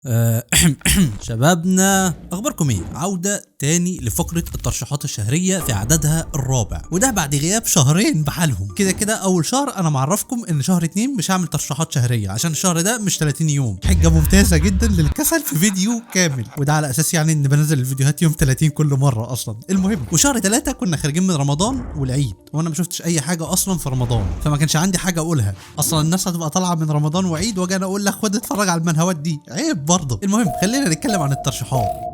آه، شبابنا اخباركم ايه؟ عودة تاني لفقرة الترشيحات الشهرية في عددها الرابع، وده بعد غياب شهرين بحالهم. كده كده اول شهر انا معرفكم ان شهر 2 مش هعمل ترشيحات شهرية عشان الشهر ده مش 30 يوم. حجة ممتازة جدا للكسل في فيديو كامل، وده على اساس يعني ان بنزل الفيديوهات يوم 30 كل مرة اصلا. المهم، وشهر 3 كنا خارجين من رمضان والعيد، وانا ما شفتش اي حاجة اصلا في رمضان، فما كانش عندي حاجة اقولها. اصلا الناس هتبقى طالعة من رمضان وعيد واجي انا اقول لك خد اتفرج على المنهوات دي، عيب برضه. المهم خلينا نتكلم عن الترشيحات.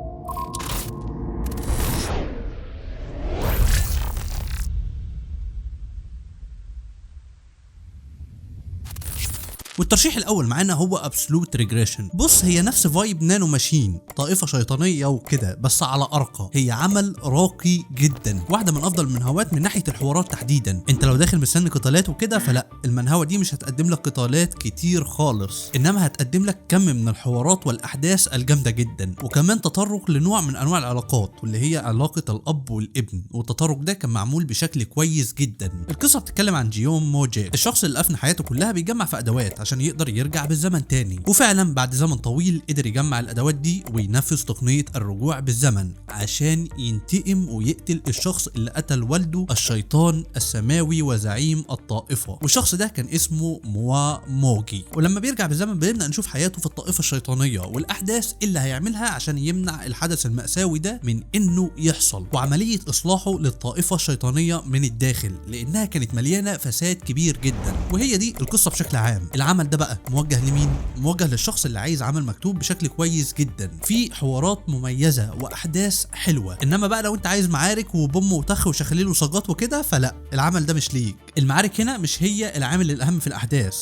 والترشيح الاول معانا هو ابسولوت ريجريشن. بص، هي نفس فايب نانو ماشين، طائفه شيطانيه وكده بس على ارقى. هي عمل راقي جدا، واحده من افضل المنهوات من ناحيه الحوارات تحديدا. انت لو داخل مستني قتالات وكده فلا، المنهوه دي مش هتقدم لك قتالات كتير خالص، انما هتقدم لك كم من الحوارات والاحداث الجامده جدا، وكمان تطرق لنوع من انواع العلاقات واللي هي علاقه الاب والابن، والتطرق ده كان معمول بشكل كويس جدا. القصه بتتكلم عن جيوم موجي، الشخص اللي افنى حياته كلها بيجمع في ادوات عشان يقدر يرجع بالزمن تاني، وفعلا بعد زمن طويل قدر يجمع الادوات دي وينفذ تقنيه الرجوع بالزمن عشان ينتقم ويقتل الشخص اللي قتل والده الشيطان السماوي وزعيم الطائفه، والشخص ده كان اسمه موا موجي. ولما بيرجع بالزمن بنبدا نشوف حياته في الطائفه الشيطانيه والاحداث اللي هيعملها عشان يمنع الحدث المأساوي ده من انه يحصل، وعمليه اصلاحه للطائفه الشيطانيه من الداخل لانها كانت مليانه فساد كبير جدا. وهي دي القصه بشكل عام. العمل ده بقى موجه لمين؟ موجه للشخص اللي عايز عمل مكتوب بشكل كويس جدا، في حوارات مميزه واحداث حلوه. انما بقى لو انت عايز معارك وبوم وطخ وشخاليل وصاجات وكده فلا، العمل ده مش ليك. المعارك هنا مش هي العامل الاهم في الاحداث،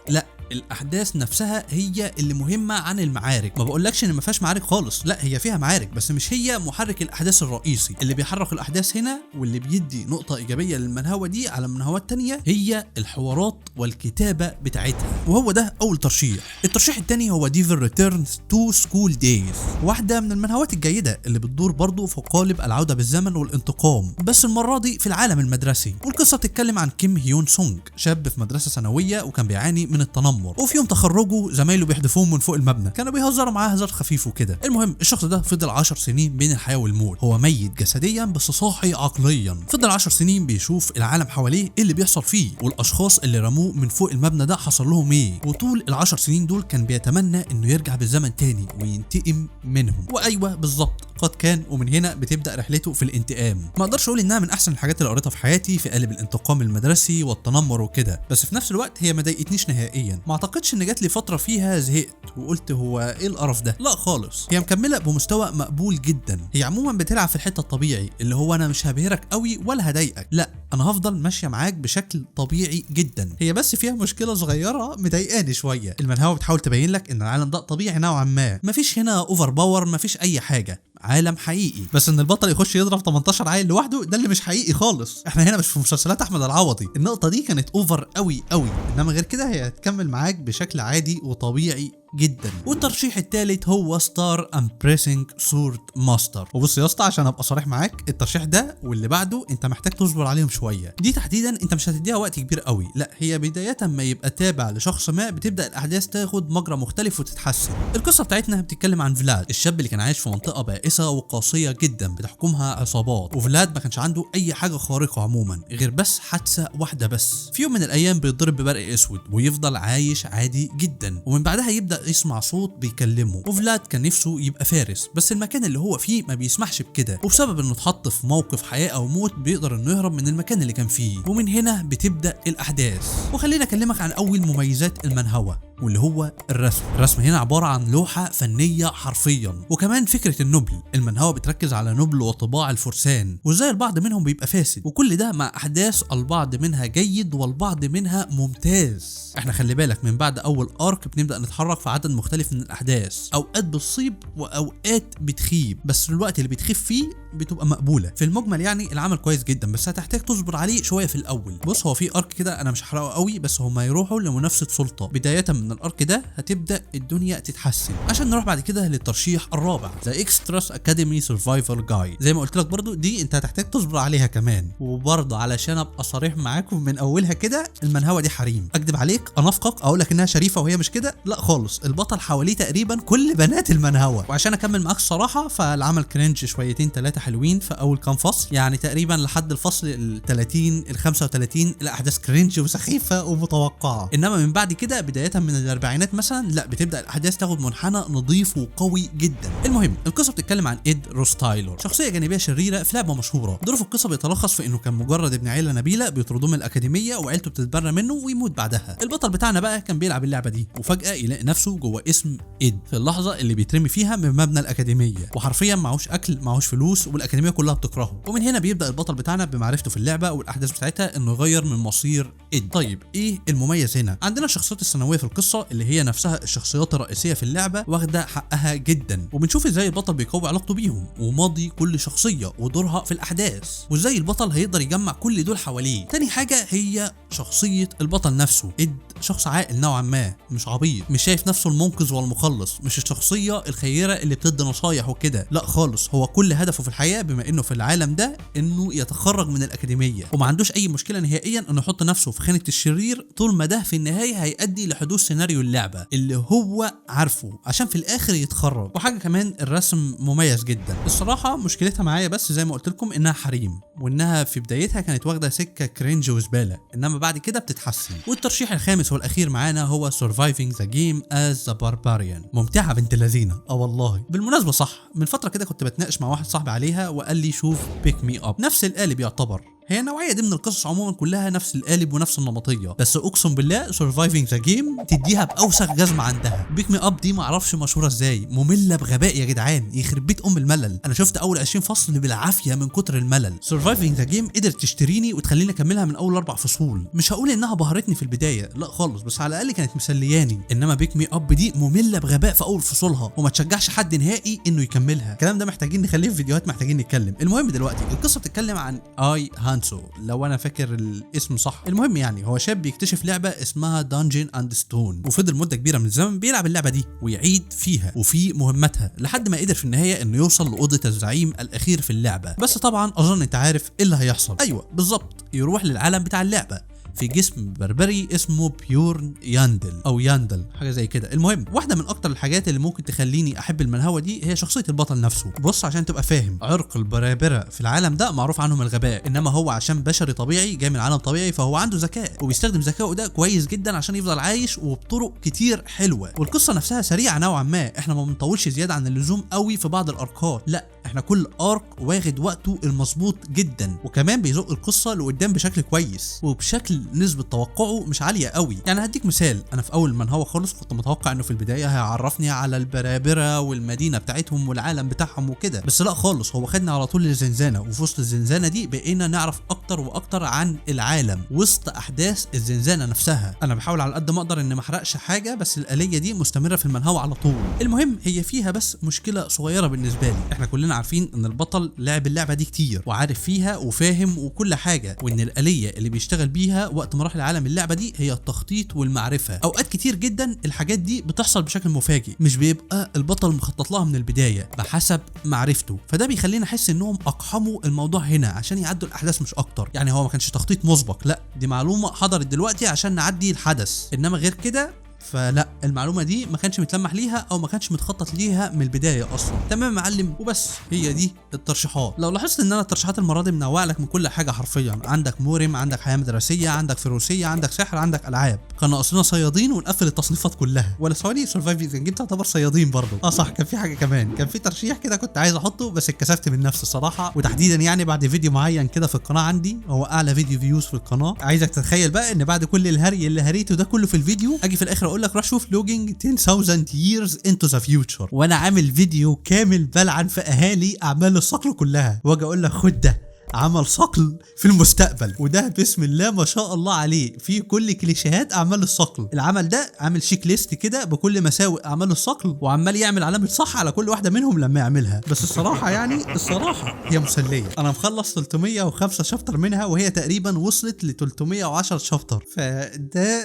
لا، الاحداث نفسها هي اللي مهمه عن المعارك. ما بقولكش ان ما فيهاش معارك خالص، لا هي فيها معارك بس مش هي محرك الاحداث الرئيسي. اللي بيحرك الاحداث هنا واللي بيدي نقطه ايجابيه للمنهوه دي على منهوات تانية هي الحوارات والكتابه بتاعتها، وهو ده اول ترشيح. الترشيح الثاني هو ديفل ريتيرنز تو سكول دايز، واحده من المنهوات الجيده اللي بتدور برضه في قالب العوده بالزمن والانتقام، بس المره دي في العالم المدرسي. والقصه بتتكلم عن كيم هيون سونج، شاب في مدرسه ثانويه وكان بيعاني من التنمر، وفي يوم تخرجه زمايله بيحدفوه من فوق المبنى، كانوا بيهزروا معاه هزار خفيف وكده. المهم الشخص ده فضل 10 سنين بين الحياه والموت، هو ميت جسديا بس صاحي عقليا. فضل 10 سنين بيشوف العالم حواليه ايه اللي بيحصل فيه، والاشخاص اللي رموه من فوق المبنى ده حصل لهم ايه. وطول ال10 سنين دول كان بيتمنى انه يرجع بالزمن تاني وينتقم منهم. وايوه بالظبط، قد كان، ومن هنا بتبدا رحلته في الانتقام. ما اقدرش اقول انها من احسن الحاجات اللي قريتها في حياتي في قالب الانتقام المدرسي والتنمر وكده، بس في نفس الوقت هي ما ضايقتنيش نهائيا. ما اعتقدش ان جات لي فتره فيها زهقت وقلت هو ايه القرف ده، لا خالص. هي مكمله بمستوى مقبول جدا. هي عموما بتلعب في الحته الطبيعي اللي هو انا مش هبهرك قوي ولا هضايقك، لا انا هفضل ماشيه معاك بشكل طبيعي جدا. هي بس فيها مشكله صغيره مضايقاني شويه. المنهوه بتحاول تبين لك ان العالم ده طبيعي نوعا ما، مفيش هنا اوفر باور، مفيش اي حاجه، عالم حقيقي. بس ان البطل يخش يضرب 18 عيل لوحده ده اللي مش حقيقي خالص. احنا هنا مش في مسلسلات احمد العوضي. النقطه دي كانت اوفر قوي قوي، انما غير كده هي هتكمل معاك بشكل عادي وطبيعي جدا. والترشيح الثالث هو ستار امبريسنج سورد ماستر. وبص يا اسطى عشان ابقى صريح معاك، الترشيح ده واللي بعده انت محتاج تصبر عليهم شويه. دي تحديدا انت مش هتديها وقت كبير قوي، لا هي بدايه ما يبقى تابع لشخص ما بتبدا الاحداث تاخد مجرى مختلف وتتحسن. القصه بتاعتنا بتتكلم عن فلاد، الشاب اللي كان عايش في منطقه بائسه وقاسيه جدا بتحكمها عصابات، وفلاد ما كانش عنده اي حاجه خارقه عموما غير بس حادثه واحده بس. في يوم من الايام بيتضرب ببرق اسود ويفضل عايش عادي جدا، ومن بعدها يبدا يسمع صوت بيكلمه. وفلاد كان نفسه يبقى فارس بس المكان اللي هو فيه ما بيسمحش بكده، وبسبب انه اتحط في موقف حياه او موت بيقدر انه يهرب من المكان اللي كان فيه. ومن هنا بتبدا الاحداث. وخلينا اكلمك عن اول مميزات المنهوه واللي هو الرسم. الرسم هنا عباره عن لوحه فنيه حرفيا، وكمان فكره النبل. المنهوه بتركز على نبل وطباع الفرسان وازاي البعض منهم بيبقى فاسد، وكل ده مع احداث البعض منها جيد والبعض منها ممتاز. احنا خلي بالك من بعد اول ارك بنبدا نتحرك في عدد مختلف من الاحداث، اوقات بتصيب واوقات بتخيب، بس الوقت اللي بتخيب فيه بتبقى مقبوله. في المجمل يعني العمل كويس جدا، بس هتحتاج تصبر عليه شويه في الاول. بص هو في ارك كده انا مش هحرقه قوي، بس هما يروحوا لمنافسه سلطه. بدايه من الارك ده هتبدا الدنيا تتحسن، عشان نروح بعد كده للترشيح الرابع ذا اكستراس اكاديمي سرفايفل جايد. زي ما قلت لك برضو دي انت هتحتاج تصبر عليها كمان. وبرضو علشان ابقى صريح معاكم من اولها كده، المنهوه دي حريم. اكدب عليك انافقك اقول لك انها شريفه وهي مش كده، لا خالص. البطل حواليه تقريبا كل بنات المنهوه. وعشان اكمل معاك الصراحه فالعمل كرنج شويتين 3 حلوين في اول كام فصل، يعني تقريبا لحد الفصل ال 30 ال 35 الاحداث كرنج وسخيفه ومتوقعه. انما من بعد كده بدايه من الاربعينات مثلا لا، بتبدا الاحداث تاخد منحنى نظيف وقوي جدا. المهم القصه بتتكلم عن إيد روس تايلور، شخصيه جانبيه شريره في لعبه مشهوره. دوره في القصه بيتلخص في انه كان مجرد ابن عيله نبيله بيطردوه من الاكاديميه وعيلته بتتبرى منه ويموت بعدها. البطل بتاعنا بقى كان بيلعب اللعبه دي وفجاه يلاقي نفسه جوه اسم إيد في اللحظه اللي بيترمي فيها من مبنى الاكاديميه، وحرفيا معهوش اكل معهوش فلوس والاكاديميه كلها بتكرهه. ومن هنا بيبدا البطل بتاعنا بمعرفته في اللعبه والاحداث بتاعتها انه يغير من مصير إيد. طيب ايه المميز هنا؟ عندنا الشخصيات الثانويه في القصه اللي هي نفسها الشخصيات الرئيسيه في اللعبه واخده حقها جدا، وبنشوف ازاي البطل بيقوي علاقته بيهم وماضي كل شخصيه ودورها في الاحداث، وازاي البطل هيقدر يجمع كل دول حواليه. تاني حاجه هي شخصيه البطل نفسه. إيد شخص عاقل نوعا ما، مش عبيط، مش شايف نفسه المنقذ والمخلص، مش الشخصيه الخيره اللي بتدي نصايح وكده، لا خالص. هو كل هدفه في الحياه بما انه في العالم ده انه يتخرج من الاكاديميه، وما عندوش اي مشكله نهائيا انه يحط نفسه في خانه الشرير طول ما ده في النهايه هيؤدي لحدوث سيناريو اللعبه اللي هو عارفه عشان في الاخر يتخرج. وحاجه كمان الرسم مميز جدا الصراحه. مشكلتها معايا بس زي ما قلت لكم انها حريم، وانها في بدايتها كانت واخده سكه كرنج وزباله، انما بعد كده بتتحسن. والترشيح الخامس والاخير معانا هو Surviving the Game as the Barbarian. ممتعه بنت لذينه والله. بالمناسبه صح، من فتره كده كنت بتناقش مع واحد صاحبي عليها وقال لي شوف بيك مي اب، نفس القالب يعتبر. هي النوعيه دي من القصص عموما كلها نفس القالب ونفس النمطيه، بس اقسم بالله Surviving the Game تديها باوسخ جزمه عندها. بيك مي اب دي معرفش مشهوره ازاي، ممله بغباء يا جدعان، يخرب بيت ام الملل. انا شفت اول 20 فصل بالعافيه من كتر الملل. Surviving the Game قدرت تشتريني وتخليني اكملها من اول 4 فصول. مش هقول انها بهرتني في البدايه لا خالص، بس على الاقل كانت مسلياني. انما بيك مي اب دي ممله بغباء في اول فصولها، وما تشجعش حد نهائي انه يكملها. الكلام ده محتاجين نخليه في فيديوهات، محتاجين نتكلم. المهم دلوقتي القصه بتتكلم عن اي هانسو لو انا فاكر الاسم صح. المهم يعني هو شاب بيكتشف لعبه اسمها دانجن اند ستون، وفضل مده كبيره من الزمن بيلعب اللعبه دي ويعيد فيها وفي مهمتها لحد ما قدر في النهايه انه يوصل لاوضه الزعيم الاخير في اللعبه. بس طبعا اظن انت عارف ايه اللي هيحصل. ايوه بالظبط، يروح للعالم بتاع اللعبه في جسم بربري اسمه بيورن ياندل او ياندل حاجه زي كده. المهم واحده من اكتر الحاجات اللي ممكن تخليني احب المنهوه دي هي شخصيه البطل نفسه. بص عشان تبقى فاهم، عرق البرابره في العالم ده معروف عنهم الغباء، انما هو عشان بشري طبيعي جاي من عالم طبيعي فهو عنده ذكاء، وبيستخدم ذكائه ده كويس جدا عشان يفضل عايش وبطرق كتير حلوه. والقصه نفسها سريعه نوعا ما، احنا ما بنطولش زياده عن اللزوم قوي في بعض الاركات، لا احنا كل ارك واخد وقته المظبوط جدا، وكمان بيزق القصه لقدام بشكل كويس وبشكل نسبه توقعه مش عاليه قوي. يعني هديك مثال، انا في اول منهوه خالص كنت متوقع انه في البدايه هيعرفني على البرابره والمدينه بتاعتهم والعالم بتاعهم وكده، بس لا خالص، هو خدنا على طول للزنزانه، وفي وسط الزنزانه دي بقينا نعرف اكتر واكتر عن العالم وسط احداث الزنزانه نفسها. انا بحاول على قد ما اقدر ان ما احرقش حاجه، بس الاليه دي مستمره في المنهوه على طول. المهم هي فيها بس مشكله صغيره بالنسبه لي، احنا كلنا عارفين ان البطل لعب اللعبه دي كتير وعارف فيها وفاهم وكل حاجه، وان الاليه اللي بيشتغل بيها وقت ما راح لعالم اللعبه دي هي التخطيط والمعرفه. اوقات كتير جدا الحاجات دي بتحصل بشكل مفاجئ، مش بيبقى البطل مخطط لها من البدايه بحسب معرفته، فده بيخلينا احس انهم اقحموا الموضوع هنا عشان يعدوا الاحداث مش اكتر. يعني هو ما كانش تخطيط مسبق، لا دي معلومه حضرت دلوقتي عشان نعدي الحدث، انما غير كده فلا، المعلومه دي ما كانش متلمح ليها او ما كانش متخطط ليها من البدايه اصلا. تمام يا معلم. وبس هي دي الترشيحات. لو لاحظت ان انا الترشيحات المره دي منوع لك من كل حاجه حرفيا، عندك مورم، عندك حياه مدرسيه، عندك فروسيه، عندك سحر، عندك العاب. كان ناقصنا صيادين ونقفل التصنيفات كلها. ولا ثواني، سرفايفنج جيم تعتبر صيادين برضه. صح، كان في حاجه كمان، كان في ترشيح كده كنت عايز احطه بس اتكسفت من نفسي الصراحه، وتحديدا يعني بعد فيديو معين كده في القناه عندي، هو اعلى فيديو فيوز في القناه. عايزك تتخيل بقى ان بعد كل الهري اللي هريته ده كله في الفيديو، اجي في الاخر اقول لك روح شوف لوجينج 10,000 years into the future، وانا عامل فيديو كامل بلعن في اهالي اعمال الصقر كلها، واجي اقول لك خد ده عمل صقل في المستقبل، وده بسم الله ما شاء الله عليه في كل كليشيهات اعمال الصقل. العمل ده عامل شيك ليست كده بكل مساوئ اعمال الصقل، وعمال يعمل علامه صح على كل واحده منهم لما يعملها. بس الصراحه يعني الصراحه هي مسليه. انا مخلص 305 شابتر منها، وهي تقريبا وصلت ل 310 شابتر، فده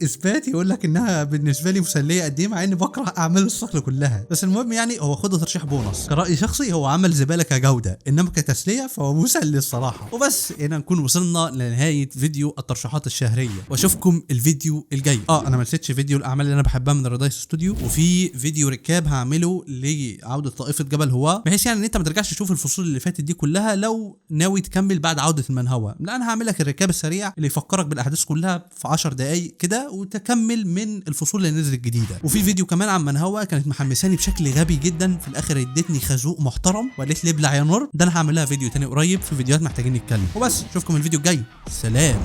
اثبات يقول لك انها بالنسبه لي مسليه قد ايه، مع اني بكره اعمال الصقل كلها. بس المهم يعني هو خد ترشيح بونص. كرأي شخصي هو عمل زباله كجوده، انما كتسليه فهو مسلي الصراحه. وبس هنا نكون وصلنا لنهايه فيديو الترشيحات الشهريه، واشوفكم الفيديو الجاي. انما ما نسيتش فيديو الاعمال اللي انا بحبها من الرادايس ستوديو، وفي فيديو ركاب هعمله لعوده طائفه جبل هوا، بحيث يعني ان انت ما ترجعش تشوف الفصول اللي فاتت دي كلها لو ناوي تكمل بعد عوده المنهوى. لا انا هعمل لك الركاب السريع اللي يفكرك بالاحداث كلها في 10 دقائق كده، وتكمل من الفصول اللي نزلت جديده. وفي فيديو كمان عن منهوى كانت محمساني بشكل غبي جدا، في الاخر ادتني خازوق محترم وقالت لي ابلع يا نور. ده انا هعمل لها فيديو تاني قريب، في فيديوهات محتاجين نتكلم. وبس اشوفكم الفيديو الجاي، سلام.